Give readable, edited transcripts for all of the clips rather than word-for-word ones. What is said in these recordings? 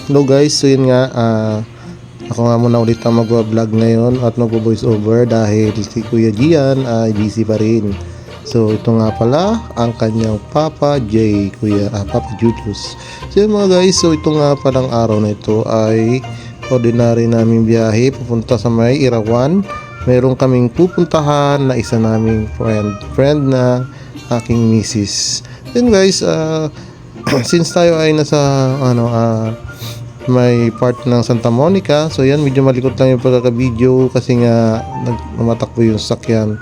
Hello guys, so yun nga, ako nga muna ulit ang mag-vlog ngayon at mag-voice over dahil si Kuya Gian ay busy pa rin. So ito nga pala ang kanyang Papa J, Papa Julius. So yun mga guys, so ito nga palang araw na ito ay ordinary naming biyahe pupunta sa may Irawan. Meron kaming pupuntahan na isa naming friend na aking misis. Then guys, since tayo ay nasa may part ng Santa Monica, so yan, medyo malikot lang yung pagkaka-video kasi nga nagmatakbo yung sakyan.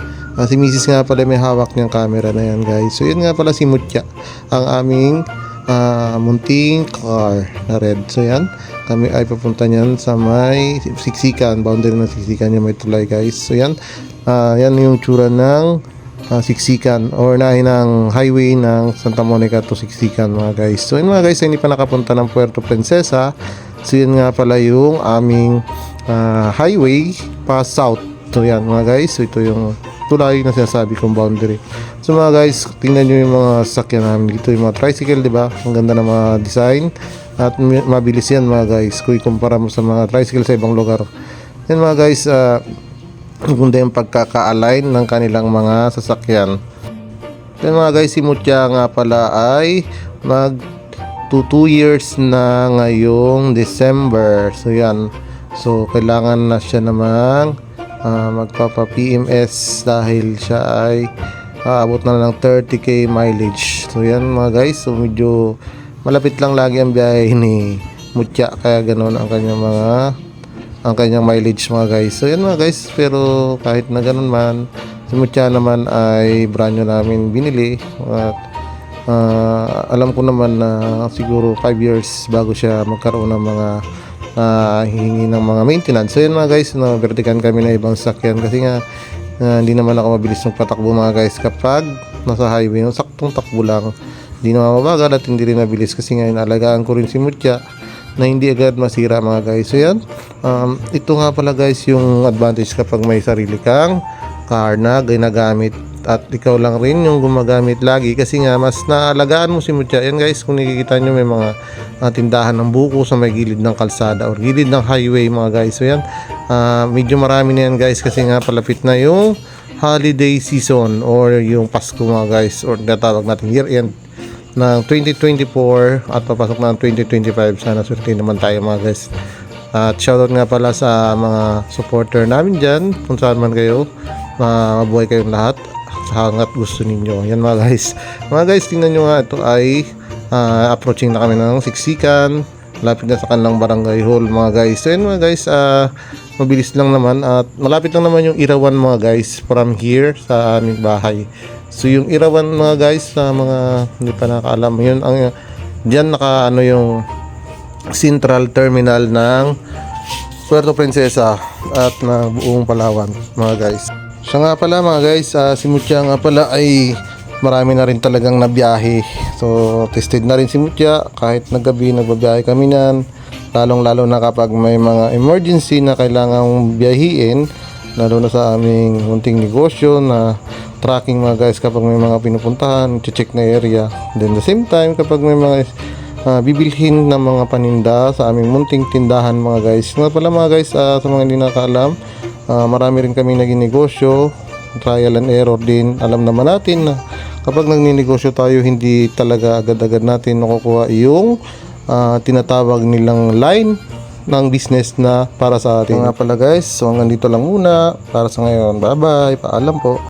Si misis nga pala may hawak niyang camera na yan guys. So yan nga pala si Mutya, ang aming munting car na red. So yan, kami ay papunta niyan sa may Siksikan, boundary ng Siksikan, yung may tulay guys. So yan, yan yung tsura ng Siksikan or nahin ng highway ng Santa Monica to Siksikan mga guys. So yun mga guys, hindi pa nakapunta ng Puerto Princesa. So yun nga pala yung aming highway pa south. So yan mga guys, so ito yung tulay na sinasabi kong boundary. So mga guys, tingnan nyo yung mga sakyan namin dito, yung mga tricycle, di ba? Ang ganda ng mga design at mabilis yan mga guys kung ikumpara mo sa mga tricycle sa ibang lugar. Yan mga guys, kundi yung pagkaka-align ng kanilang mga sasakyan. Then mga guys, si Mutya nga pala ay mag 2 years na ngayong December. So yan, so kailangan na siya namang magpapa-PMS dahil siya ay aabot na ng 30k mileage. So yan mga guys, so medyo malapit lang lagi ang biyahe ni Mutya, kaya ganoon ang kanyang mileage mga guys. So yan mga guys, pero kahit na ganun man, si Mutya naman ay brand new namin binili at alam ko naman na siguro 5 years bago siya magkaroon ng mga hihingi ng mga maintenance. So yan mga guys, nabertikan kami na ibang sakyan kasi nga hindi naman ako mabilis magpatakbo mga guys kapag nasa highway. Saktong takbo lang, hindi naman mabagal at hindi rin mabilis kasi nga inalagaan ko rin si Mutya na hindi agad masira mga guys. So yan, ito nga pala guys yung advantage kapag may sarili kang car na ginagamit at ikaw lang rin yung gumagamit lagi kasi nga mas naalagaan mo si Mutya. Yan guys, kung nakikita nyo may mga tindahan ng buko sa may gilid ng kalsada or gilid ng highway mga guys. So yan, medyo marami na yan guys kasi nga palapit na yung holiday season or yung Pasko mga guys, or natawag natin year end ng 2024 at papasok na ng 2025. Sana swerte naman tayo mga guys. At shoutout nga pala sa mga supporter namin dyan, kung saan man kayo, mabuhay kayong lahat sa hangat gusto ninyo. Yan mga guys. Mga guys, tingnan nyo nga, ito ay approaching na kami ng Siksikan, malapit na sa kanilang barangay hall mga guys. So yan mga guys, mabilis lang naman at malapit lang naman yung Irawan mga guys from here sa aming bahay. So yung Irawan mga guys, sa mga hindi pa nakakaalam, yun ang diyan yung central terminal ng Puerto Princesa at ng buong Palawan mga guys. Siya nga pala mga guys, si Mutya nga pala ay marami na rin talagang nabiyahe. So tested na rin si Mutya, kahit naggabi nagbabiyahe kami nan, lalong-lalo na kapag may mga emergency na kailangang biyahiin, lalo na sa aming munting negosyo na tracking mga guys, kapag may mga pinupuntahan, check na area. Then the same time, kapag may mga bibilhin na mga paninda sa aming munting tindahan mga guys. Nga pala mga guys, sa mga hindi nakakaalam, marami rin kami naging negosyo, trial and error din. Alam naman natin na kapag nagninegosyo tayo, hindi talaga agad-agad natin nakukuha yung tinatawag nilang line ng business na para sa atin. Nga pala guys, so hanggang dito lang muna para sa ngayon. Bye bye, paalam po.